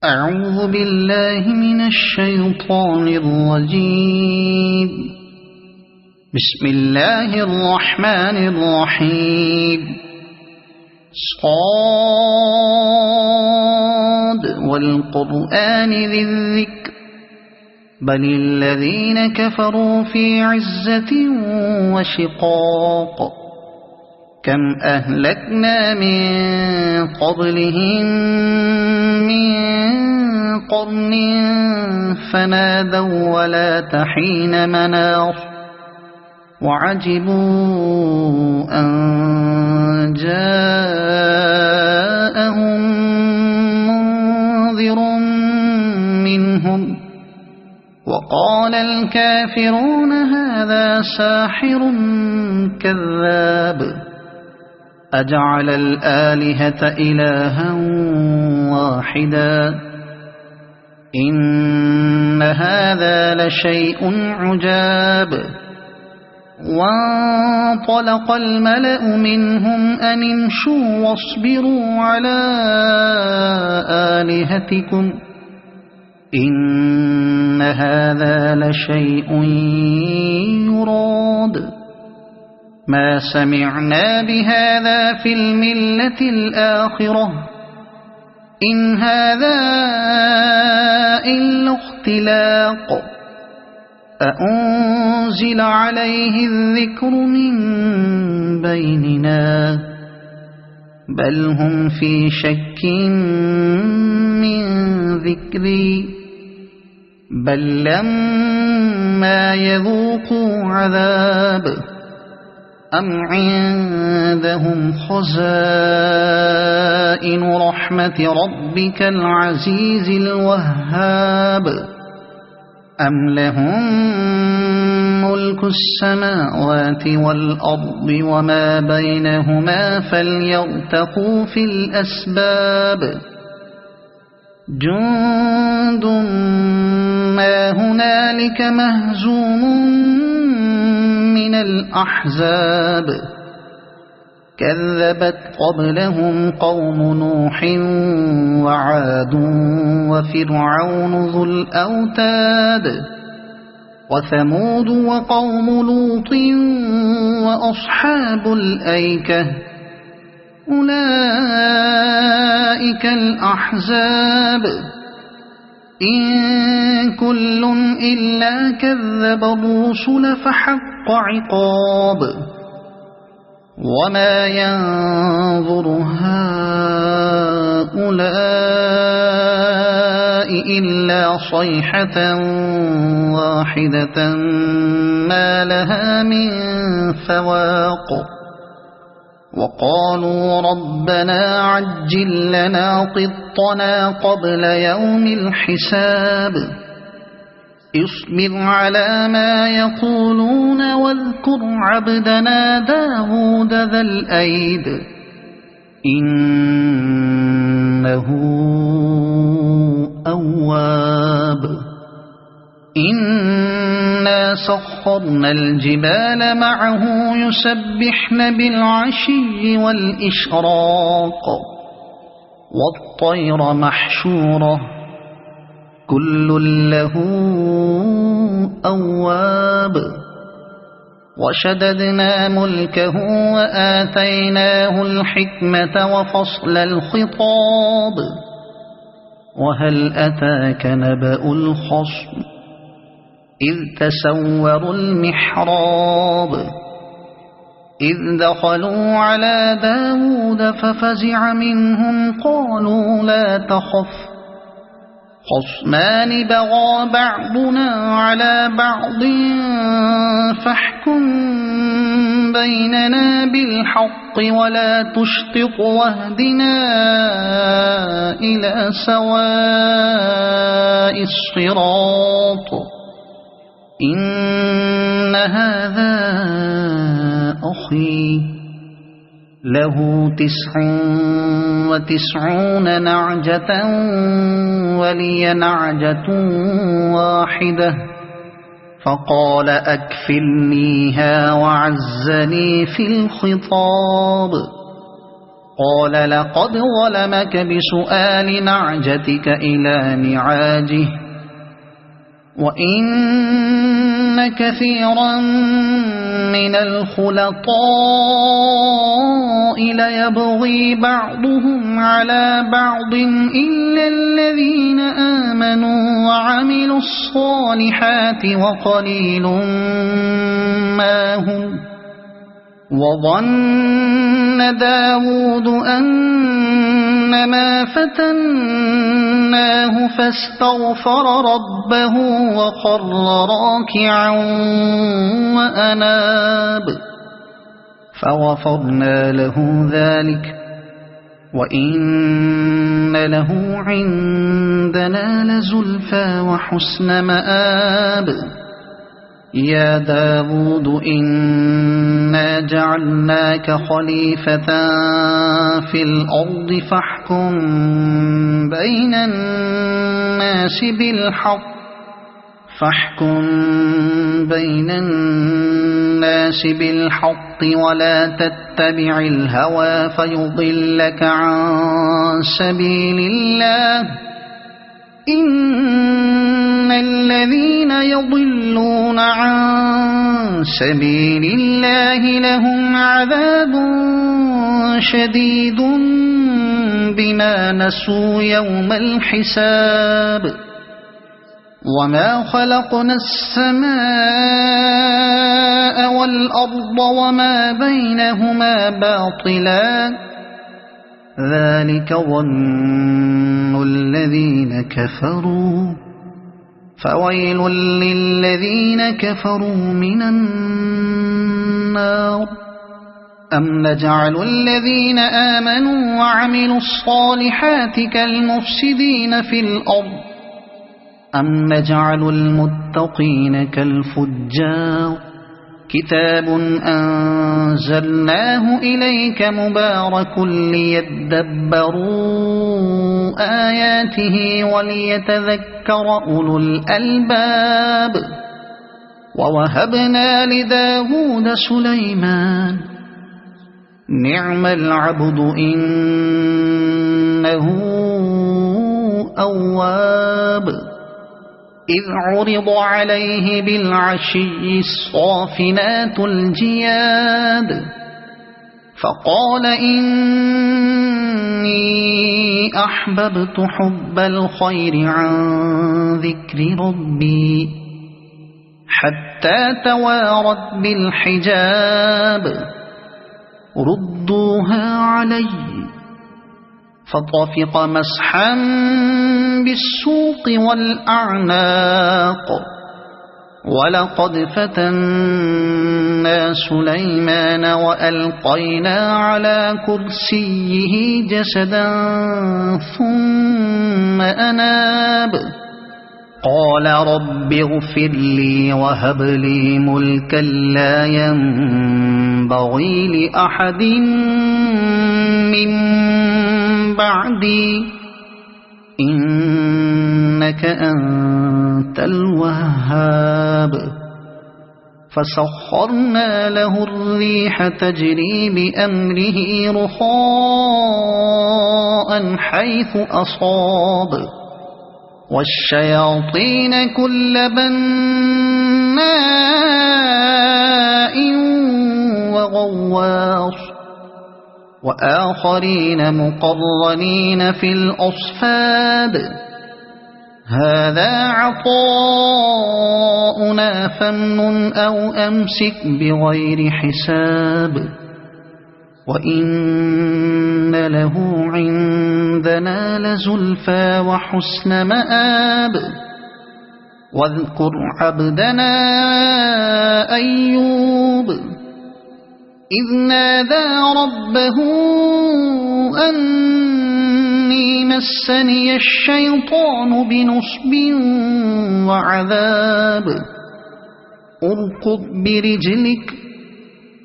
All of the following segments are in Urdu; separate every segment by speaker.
Speaker 1: أعوذ بالله من الشيطان الرجيم. بسم الله الرحمن الرحيم. صاد والقرآن ذي الذكر بل الذين كفروا في عزة وشقاق. كم أهلكنا من قبلهم من قرن فنادوا ولا تحين مناص وعجبوا أن جاءهم منذر منهم وقال الكافرون هذا ساحر كذاب أجعل الآلهة إلها واحدا إن هذا لشيء عجاب. وانطلق الملأ منهم أن امشوا واصبروا على آلهتكم إن هذا لشيء يراد ما سمعنا بهذا في الملة الآخرة إن هذا إلا اختلاق أأنزل عليه الذكر من بيننا بل هم في شك من ذكري بل لما يذوقوا عذاب أم عندهم خزائن رحمة ربك العزيز الوهاب أم لهم ملك السماوات والأرض وما بينهما فليرتقوا في الأسباب جند ما هنالك مهزوم من الأحزاب كذبت قبلهم قوم نوح وعاد وفرعون ذو الأوتاد وثمود وقوم لوط وأصحاب الأيكة أولئك الأحزاب إن كل إلا كذب الرسل فحق عقاب وما ينظر هؤلاء إلا صيحة واحدة ما لها من فواق وقالوا ربنا عجل لنا قطنا قبل يوم الحساب اصبر على ما يقولون واذكر عبدنا داود ذا الأيد إنه أواب إنا سخرنا الجبال معه يسبحن بالعشي والإشراق والطير محشورة كل له أواب وشددنا ملكه وآتيناه الحكمة وفصل الخطاب وهل أتاك نبأ الخصم إذ تسوروا المحراب إذ دخلوا على داود ففزع منهم قالوا لا تخف خصمان بغى بعضنا على بعض فاحكم بيننا بالحق ولا تشطط واهدنا إلى سواء الصراط إن هذا أخي له 99 نعجة ولي نعجة واحدة فقال أكفلنيها وعزني في الخطاب قال لقد ظلمك بسؤال نعجتك إلى نعاجه وإن كثيرا من الخلطاء ليبغي بعضهم على بعض إلا الذين آمنوا وعملوا الصالحات وقليل ما هم. وظن داود أنما فتناه فاستغفر ربه وخر راكعا وأناب فغفرنا له ذلك وإن له عندنا لزلفى وحسن مآب. يا داود إنا جعلناك خليفة في الأرض فاحكم بين الناس بالحق ولا تتبع الهوى فيضلك عن سبيل الله إن الذين يضلون عن سبيل الله لهم عذاب شديد بما نسوا يوم الحساب. وما خلقنا السماء والأرض وما بينهما باطلا ذلك ظن الذين كفروا فويل للذين كفروا من النار. أم نجعل الذين آمنوا وعملوا الصالحات كالمفسدين في الأرض أم نجعل المتقين كالفجار. كتاب أنزلناه إليك مبارك ليدبروا آياته وليتذكر أولو الألباب. ووهبنا لداود سليمان نعم العبد إنه أواب. إذ عرض عليه بالعشي الصافنات الجياد فقال إني أحببت حب الخير عن ذكر ربي حتى توارت بالحجاب ردوها علي فطفق مسحا بالسوق والأعناق. ولقد فتنا سليمان وألقينا على كرسيه جسدا ثم أناب قال رب اغفر لي وهب لي ملكا لا ينبغي لأحد من بعدي إنك أنت الوهاب. فسخرنا له الريح تجري بأمره رخاء حيث أصاب والشياطين كل بناء وغواص وآخرين مقرنين في الأصفاد. هذا عطاؤنا فامنن أو أمسك بغير حساب وإن له عندنا لزلفى وحسن مآب. واذكر عبدنا أيوب إذ نادى ربه أني مسني الشيطان بنصب وعذاب اركض برجلك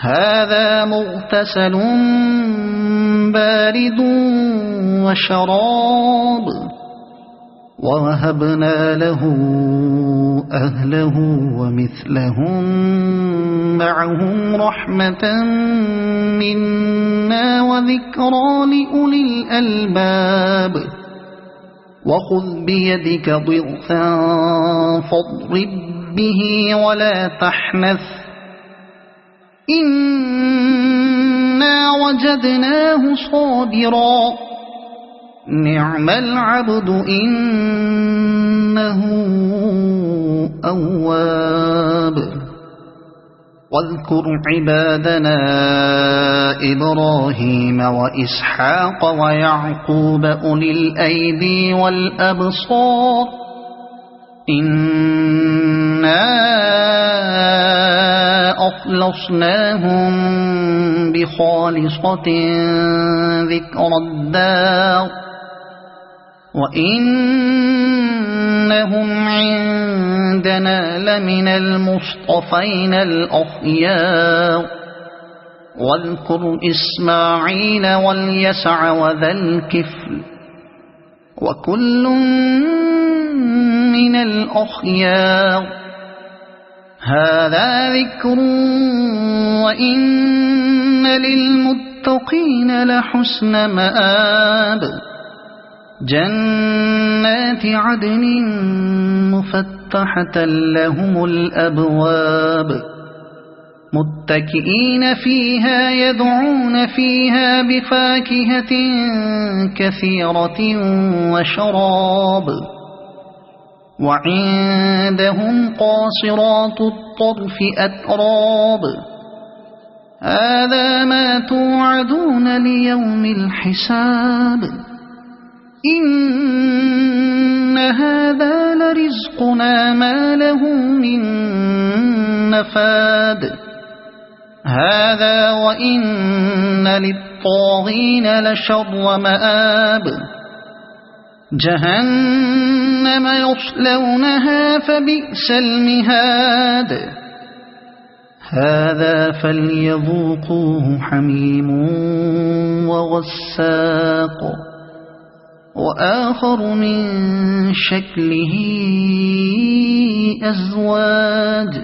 Speaker 1: هذا مغتسل بارد وشراب ووهبنا له أهله ومثلهم معهم رحمة منا وذكرى لأولي الألباب وخذ بيدك ضغثا فاضرب به ولا تحنث إنا وجدناه صابرا نعم العبد إنه أواب واذكر عبادنا إبراهيم وإسحاق ويعقوب أولي الأيدي والأبصار إنا أخلصناهم بخالصة ذكر الدار وإنهم عندنا لمن المصطفين الأخيار واذكر إسماعيل واليسع وذا الكفل وكل من الأخيار هذا ذكر وإن للمتقين لحسن مآب جنات عدن مفتحة لهم الأبواب متكئين فيها يدعون فيها بفاكهة كثيرة وشراب وعندهم قاصرات الطرف أتراب هذا ما توعدون ليوم الحساب إن هذا لرزقنا ما له من نفاد هذا وإن للطاغين لشر مآب جهنم يصلونها فبئس المهاد هذا فليذوقوه حميم وغساق وآخر من شكله أزواج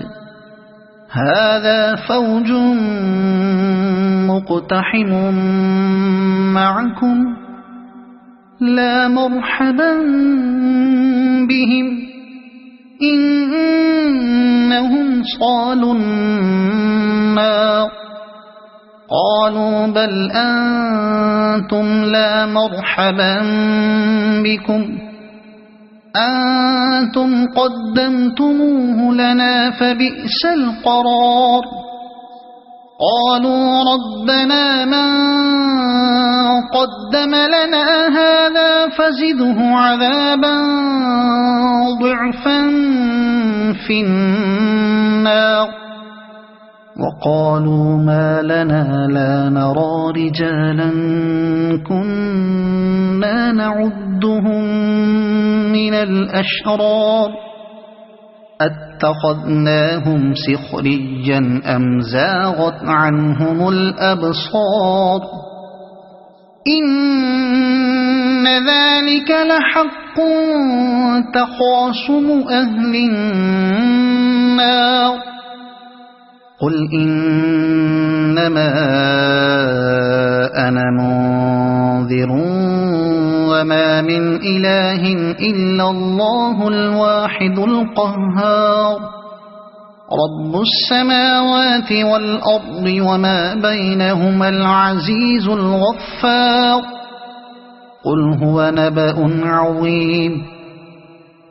Speaker 1: هذا فوج مقتحم معكم لا مرحبا بهم إنهم صالوا النار قالوا بل أنتم لا مرحبا بكم أنتم قدمتموه لنا فبئس القرار قالوا ربنا من قدم لنا هذا فزده عذابا ضعفا في النار وقالوا ما لنا لا نرى رجالا كنا نعدهم من الأشرار اتخذناهم سخريا أم زاغت عنهم الأبصار إن ذلك لحق تخاصم أهل النار قل إنما أنا منذر وما من إله إلا الله الواحد القهار رب السماوات والأرض وما بينهما العزيز الغفار قل هو نبأ عظيم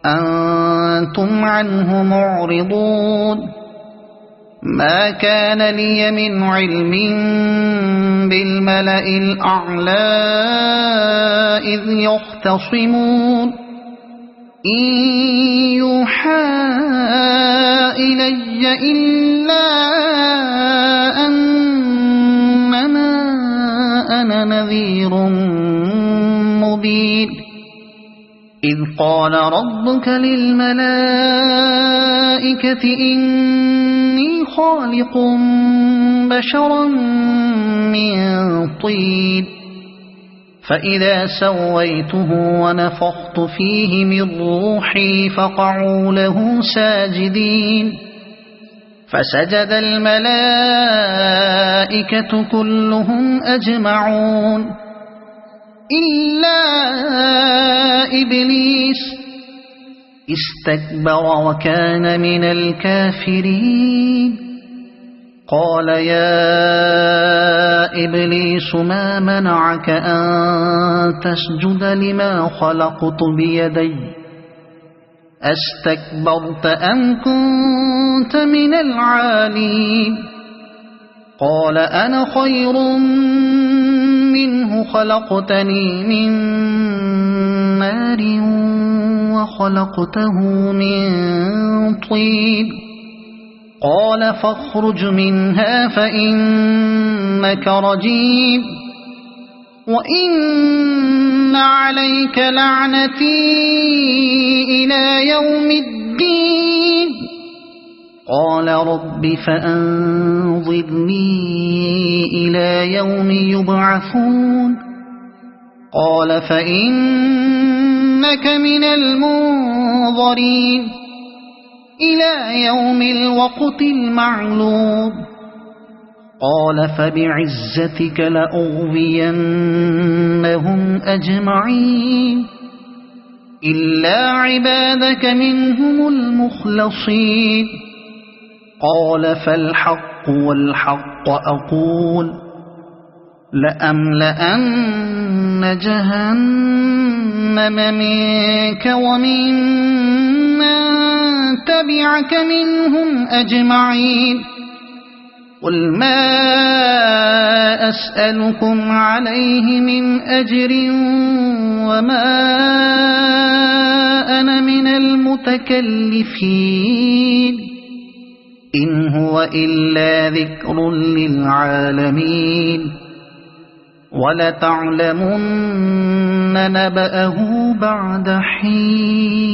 Speaker 1: أنتم عنه معرضون ما كان لي من علم بالملأ الأعلى إذ يختصمون إن يوحى إلي إلا أنما أنا نذير مبين إذ قال ربك للملائكة إني خالق بشرا من طين فإذا سويته ونفخت فيه من روحي فقعوا له ساجدين فسجد الملائكة كلهم أجمعون إلا إبليس استكبر وكان من الكافرين قال يا إبليس ما منعك أن تسجد لما خلقت بيدي أستكبرت أم كنت من العالين قال أنا خير منه خلقتني من نار وخلقته من طين قال فاخرج منها فإنك رجيم وإن عليك لعنتي إلى يوم الدين قال رب فأنظرني إلى يوم يبعثون قال فإنك من المنظرين إلى يوم الوقت المعلوم قال فبعزتك لأغوينهم أجمعين إلا عبادك منهم المخلصين قال فالحق والحق أقول لأملأن جهنم منك ومن تبعك منهم أجمعين قل ما أسألكم عليه من أجر وما أنا من المتكلفين إن هو إلا ذكر للعالمين ولتعلمن نبأه بعد حين